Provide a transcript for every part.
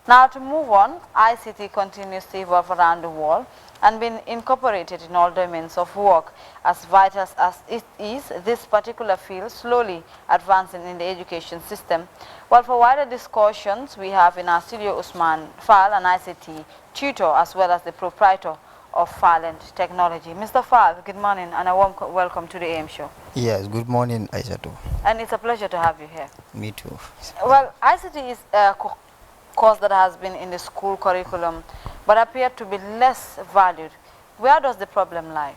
Now to move on, ICT continues to evolve around the world and being incorporated in all domains of work. As vital as it is, this particular field slowly advancing in the education system. Well, for wider discussions, we have in our studio Ousman Faal, an ICT tutor as well as the proprietor of Faal and Technology. Mr. Faal, good morning and a warm welcome to the AM show. Yes, good morning, Aisatu. And it's a pleasure to have you here. Me too. Well, ICT is a course that has been in the school curriculum but appear to be less valued. Where does the problem lie?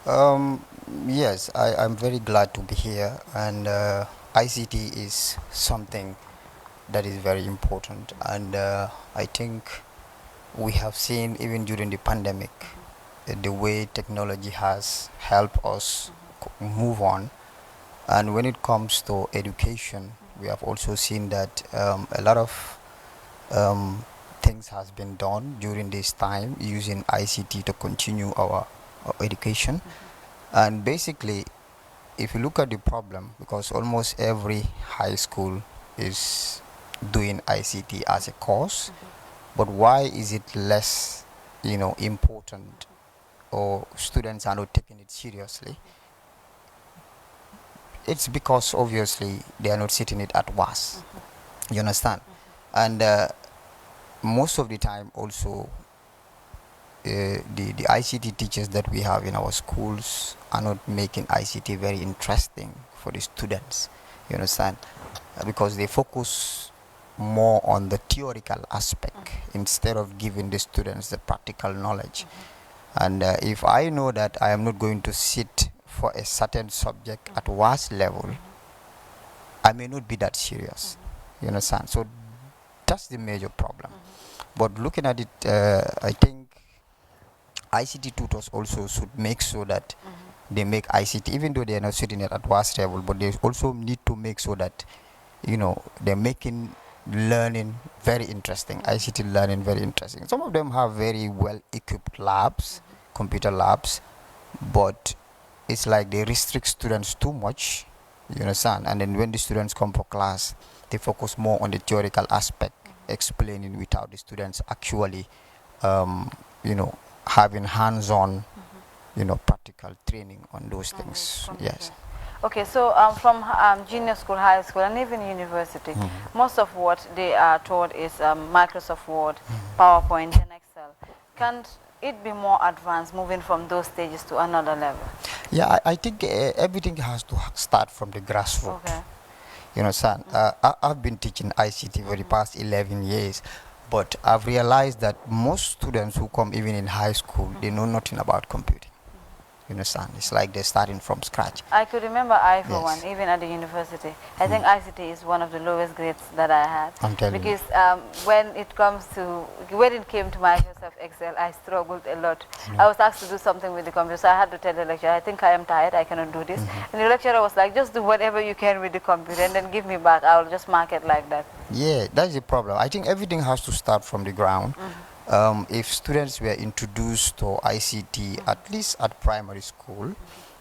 Um, yes, I'm very glad to be here, and ICT is something that is very important, and I think we have seen even during the pandemic the way technology has helped us move on, and when it comes to education, we have also seen that a lot of things has been done during this time using ICT to continue our education. And basically, if you look at the problem, because almost every high school is doing ICT as a course, but why is it less, important, or students are not taking it seriously? It's because obviously they are not sitting it at once. You understand? And most of the time also the ICT teachers that we have in our schools are not making ICT very interesting for the students, you understand, because they focus more on the theoretical aspect instead of giving the students the practical knowledge. And if I know that I am not going to sit for a certain subject at worst level, I may not be that serious, you understand. So that's the major problem. But looking at it, I think ICT tutors also should make sure that they make ICT, even though they are not sitting at advanced level, but they also need to make sure that, they're making learning very interesting, ICT learning very interesting. Some of them have very well equipped labs, computer labs, but it's like they restrict students too much, you understand, and then when the students come for class, they focus more on the theoretical aspect, explaining without the students actually, you know, having hands-on, practical training on those things. Yes. Okay, so from junior school, high school, and even university, most of what they are taught is Microsoft Word, PowerPoint, and Excel. Can't it be more advanced, moving from those stages to another level? Yeah, I think everything has to start from the grassroots. Okay. You know, son, I've been teaching ICT for the past 11 years, but I've realized that most students who come even in high school, they know nothing about computing. You understand? It's like they're starting from scratch. I could remember for one, even at the university. I think ICT is one of the lowest grades that I had. I'm telling because when it came to Microsoft Excel, I struggled a lot. I was asked to do something with the computer, so I had to tell the lecturer, I think I am tired, I cannot do this. And the lecturer was like, just do whatever you can with the computer and then give me back. I'll just mark it like that. Yeah, that's the problem. I think everything has to start from the ground. If students were introduced to ICT, at least at primary school,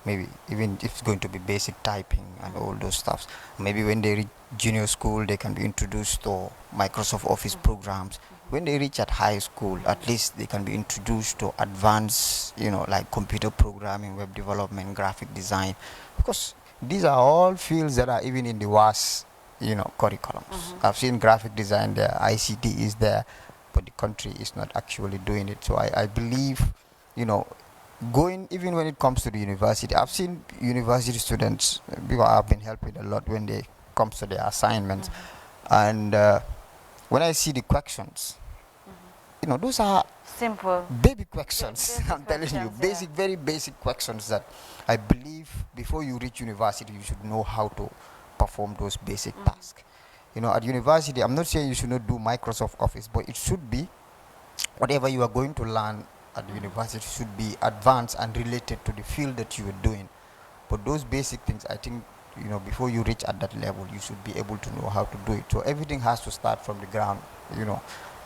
maybe even if it's going to be basic typing and all those stuffs, maybe when they reach junior school, they can be introduced to Microsoft Office programs. When they reach at high school, at least they can be introduced to advanced, like computer programming, web development, graphic design, because these are all fields that are even in the WAS, curriculums. I've seen graphic design there, ICT is there, but the country is not actually doing it. So I believe, going, even when it comes to the university, I've seen university students, because I've been helping a lot when they comes to their assignments, and when I see the questions, those are simple baby questions. Basic I'm telling you, questions, very basic questions that I believe before you reach university, you should know how to perform those basic tasks. At university, I'm not saying you should not do Microsoft Office, but it should be whatever you are going to learn at the university should be advanced and related to the field that you are doing. But those basic things, I think, before you reach at that level, you should be able to know how to do it. So everything has to start from the ground,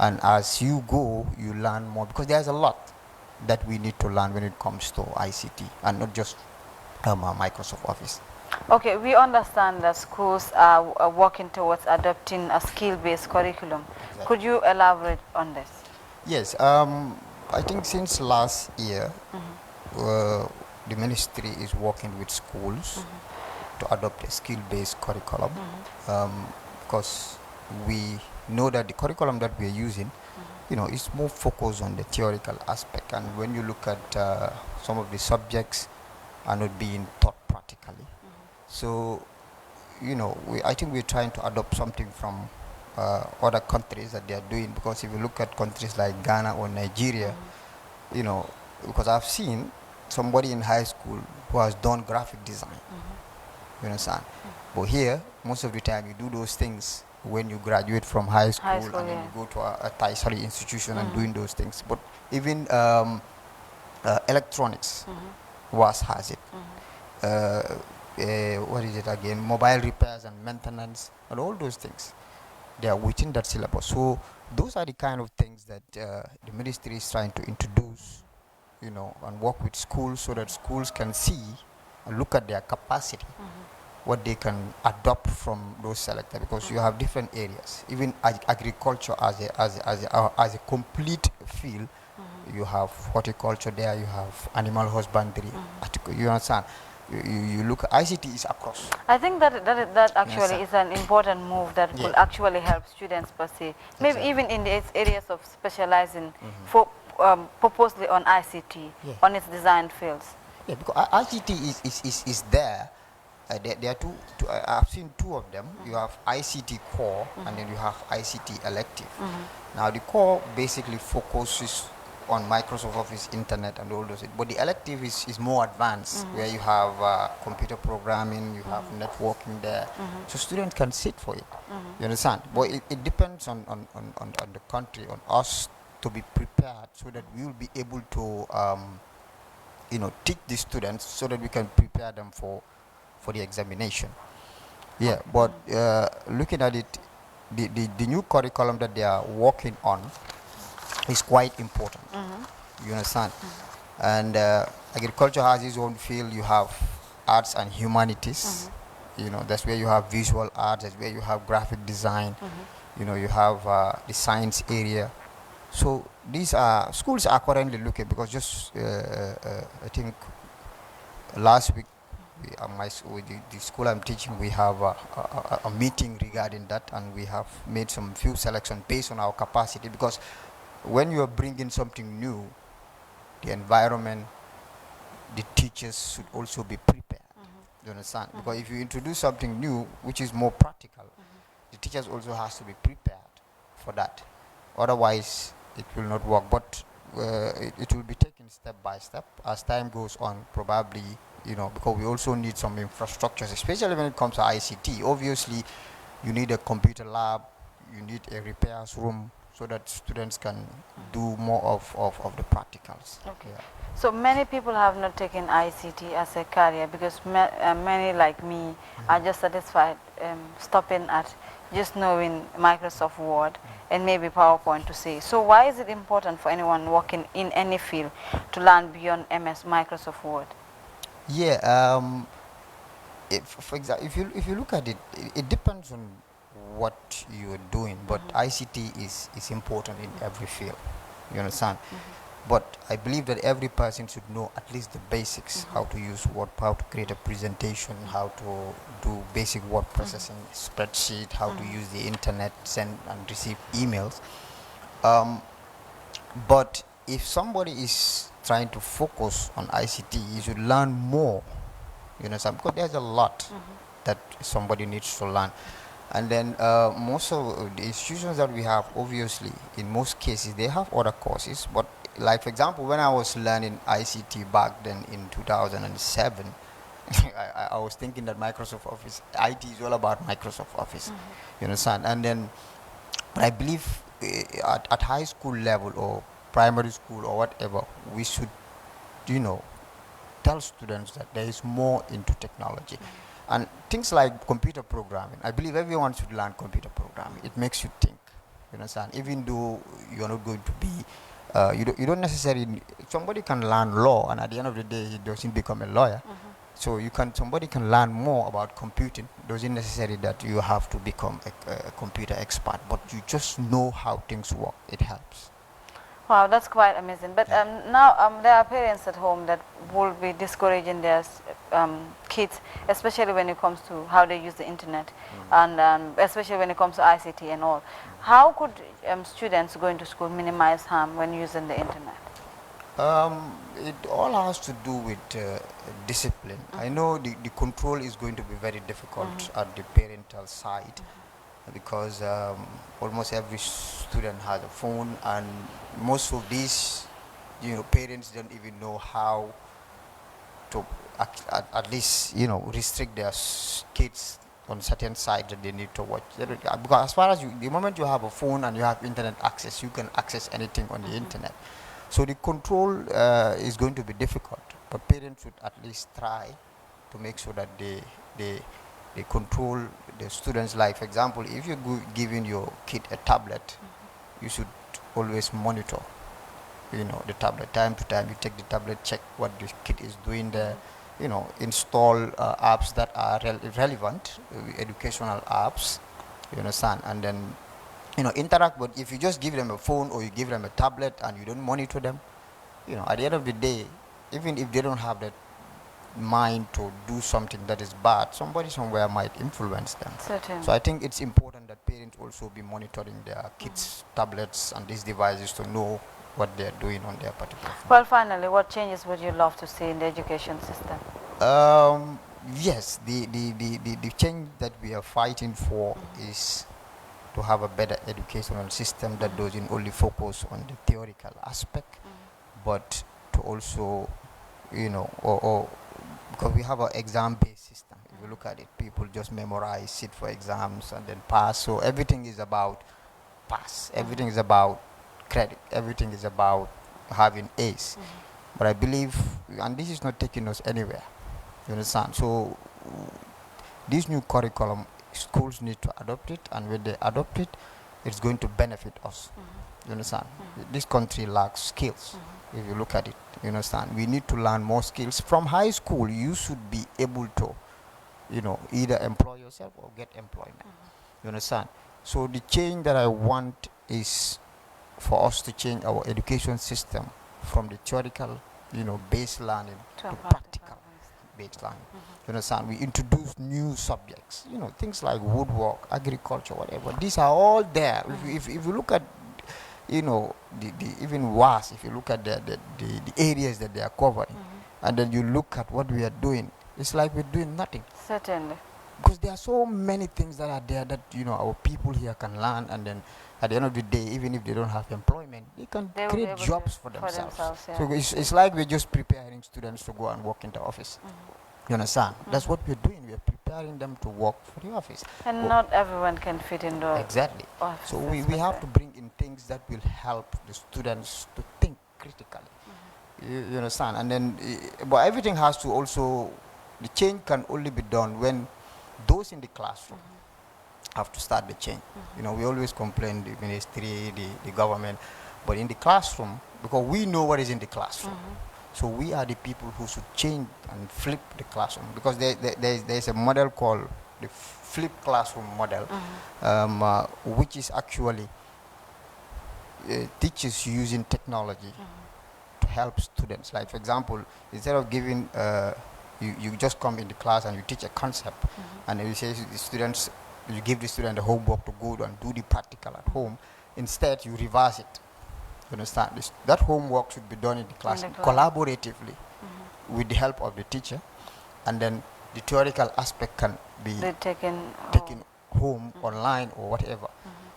and as you go, you learn more, because there's a lot that we need to learn when it comes to ICT, and not just Microsoft Office. Okay, we understand that schools are working towards adopting a skill-based curriculum. Exactly. Could you elaborate on this? Yes, I think since last year, the ministry is working with schools to adopt a skill-based curriculum, because we know that the curriculum that we are using, is more focused on the theoretical aspect. And when you look at some of the subjects are not being taught practically. So, I think we're trying to adopt something from other countries that they are doing, because if you look at countries like Ghana or Nigeria, because I've seen somebody in high school who has done graphic design, you understand? But here, most of the time you do those things when you graduate from high school, and then Yeah. you go to a tertiary institution and doing those things. But even electronics, WAS has it. What is it again? Mobile repairs and maintenance and all those things, they are within that syllabus. So those are the kind of things that the ministry is trying to introduce, and work with schools so that schools can see and look at their capacity, what they can adopt from those selected, because you have different areas. Even agriculture as a complete field, you have horticulture there, you have animal husbandry, you understand? You look at ICT is across. I think that actually Yes, is an important move that could actually help students per se. Maybe Exactly. even in the areas of specializing for purposely on ICT, on its design fields. Yeah, because ICT is there. There are I've seen two of them. You have ICT core, and then you have ICT elective. Now the core basically focuses on Microsoft Office, internet, and all those. But the elective is more advanced, where you have computer programming, you have networking there, so students can sit for it. You understand? But it depends on the country, on us to be prepared, so that we will be able to teach the students, so that we can prepare them for the examination. Yeah, but looking at it, the new curriculum that they are working on is quite important. You understand? And agriculture has its own field. You have arts and humanities. That's where you have visual arts. That's where you have graphic design. You have the science area. So these are schools are currently looking, because just I think last week with the school I'm teaching, we have a meeting regarding that, and we have made some few selections based on our capacity, because when you are bringing something new, the environment, the teachers should also be prepared. You understand? Because if you introduce something new which is more practical, the teachers also has to be prepared for that. Otherwise, it will not work. But it will be taken step by step as time goes on, probably, because we also need some infrastructures, especially when it comes to ICT. Obviously, you need a computer lab, you need a repairs room, so that students can do more of the practicals. Okay. Yeah. So many people have not taken ICT as a career, because many like me are just satisfied stopping at just knowing Microsoft Word and maybe PowerPoint to say. So why is it important for anyone working in any field to learn beyond MS Microsoft Word? Yeah. For example, if you look at it, it depends on what you're doing. But ICT is important in every field. You understand? But I believe that every person should know at least the basics: how to use Word, how to create a presentation, how to do basic word processing, spreadsheet, how to use the internet, send and receive emails. But if somebody is trying to focus on ICT, you should learn more. You know, because there's a lot that somebody needs to learn. And then most of the institutions that we have, obviously, in most cases, they have other courses. But like, for example, when I was learning ICT back then in 2007, I was thinking that Microsoft Office, IT is all about Microsoft Office. You understand? And then, but I believe at high school level or primary school or whatever, we should, tell students that there is more into technology. And things like computer programming, I believe everyone should learn computer programming. It makes you think, you understand? Even though you're not going to be, you don't necessarily, somebody can learn law, and at the end of the day, he doesn't become a lawyer. So somebody can learn more about computing. It doesn't necessary that you have to become a computer expert, but you just know how things work. It helps. Wow, that's quite amazing. But now there are parents at home that will be discouraging their kids, especially when it comes to how they use the internet, and especially when it comes to ICT and all. How could students going to school minimize harm when using the internet? It all has to do with discipline. I know the control is going to be very difficult at the parental side, because almost every student has a phone, and most of these, parents don't even know how to at least, restrict their kids on certain sites that they need to watch. Because as far as the moment you have a phone and you have internet access, you can access anything on the internet. So the control is going to be difficult, but parents should at least try to make sure that they control the student's life. For example, if you're giving your kid a tablet, you should always monitor, the tablet. Time to time, you take the tablet, check what the kid is doing there, install apps that are relevant, educational apps, you understand, and then, interact. But if you just give them a phone or you give them a tablet and you don't monitor them, at the end of the day, even if they don't have that mind to do something that is bad, somebody somewhere might influence them. Certainly. So I think it's important that parents also be monitoring their kids' tablets and these devices to know what they're doing on their particular phone. Well, finally, what changes would you love to see in the education system? Yes, the change that we are fighting for is to have a better educational system that doesn't only focus on the theoretical aspect, but to also, or because we have an exam-based system. If you look at it, people just memorize, sit for exams, and then pass. So everything is about pass. Everything is about credit. Everything is about having A's. But I believe, and this is not taking us anywhere, you understand? So this new curriculum, schools need to adopt it, and when they adopt it, it's going to benefit us. You understand? This country lacks skills. If you look at it, you understand? We need to learn more skills. From high school, you should be able to, either employ yourself or get employment. You understand? So the change that I want is for us to change our education system from the theoretical, based learning to practical based learning. You understand? We introduce new subjects, things like woodwork, agriculture, whatever. These are all there. If you look at, even worse, if you look at the areas that they are covering, and then you look at what we are doing, it's like we're doing nothing. Certainly. Because there are so many things that are there that, our people here can learn, and then at the end of the day, even if they don't have employment, they can create jobs for themselves. Yeah. So it's like we're just preparing students to go and work in the office. You understand? That's what we're doing. We're preparing them to work for the office. And not everyone can fit in the Exactly. office. So we have to bring in things that will help the students to think critically. You understand? And then, but everything has to also, the change can only be done when those in the classroom have to start the change. We always complain, the ministry, the government, but in the classroom, because we know what is in the classroom. So we are the people who should change and flip the classroom, because there's a model called the flip classroom model, which is actually teachers using technology to help students. Like, for example, instead of giving, you just come in the class and you teach a concept, and you say the students, you give the student the homework to go and do the practical at home. Instead, you reverse it. You understand? That homework should be done in the class collaboratively with the help of the teacher, and then the theoretical aspect can be taken home online or whatever.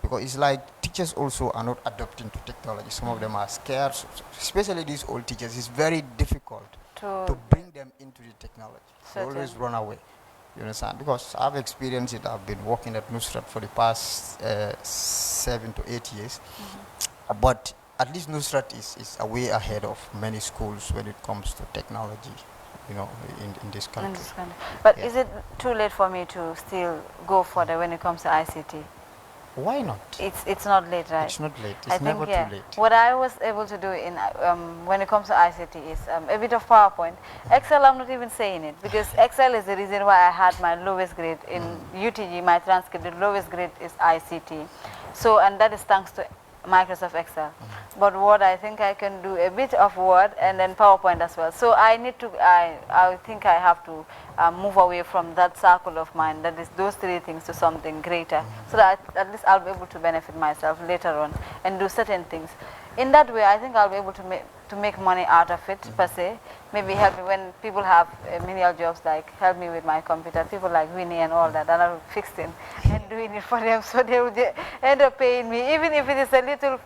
Because it's like teachers also are not adapting to technology. Some of them are scared, especially these old teachers. It's very difficult to bring them into the technology. They always run away. You understand? Because I've experienced it. I've been working at Nusrat for the past 7 to 8 years. But at least Nusrat is a way ahead of many schools when it comes to technology, in this country. But is it too late for me to still go further when it comes to ICT? Why not? It's not late, right? It's not late. I It's think, never yeah, too late. what I was able to do in when it comes to ICT is a bit of PowerPoint. Excel, I'm not even saying it because Excel is the reason why I had my lowest grade in UTG. My transcript, the lowest grade is ICT. So, and that is thanks to Microsoft Excel. But Word, I think I can do a bit of Word and then PowerPoint as well. So I need to, I think I have to move away from that circle of mine, that is those three things, to something greater, so that at least I'll be able to benefit myself later on and do certain things. In that way, I think I'll be able to make money out of it, per se. Maybe help me when people have menial jobs, like help me with my computer, people like Winnie and all that, and I'll fix it and doing it for them, so they will end up paying me, even if it is a little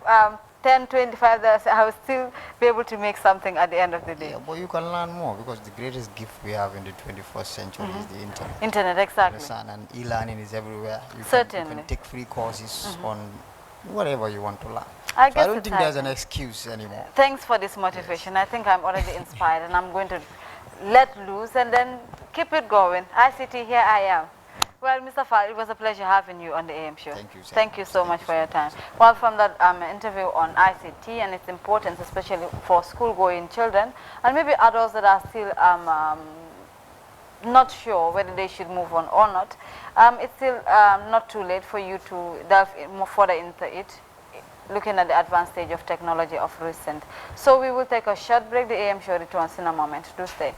10, 25, I will still be able to make something at the end of the day. Yeah, but you can learn more because the greatest gift we have in the 21st century is the internet. Internet, exactly. Understand? And e-learning is everywhere. You Certainly. can take free courses on whatever you want to learn. I So guess I don't it's think there's an happening. excuse anymore. Thanks for this motivation. I think I'm already inspired, and I'm going to let loose and then keep it going. ICT, here I am. Well, Mr. Faal, it was a pleasure having you on the AM show. Thank you so Thank you much. so Thank much you for so your time. Well, from that interview on ICT and its importance, especially for school-going children, and maybe adults that are still not sure whether they should move on or not, it's still not too late for you to delve more further into it, looking at the advanced stage of technology of recent. So we will take a short break. The AM show returns in a moment. Do stay.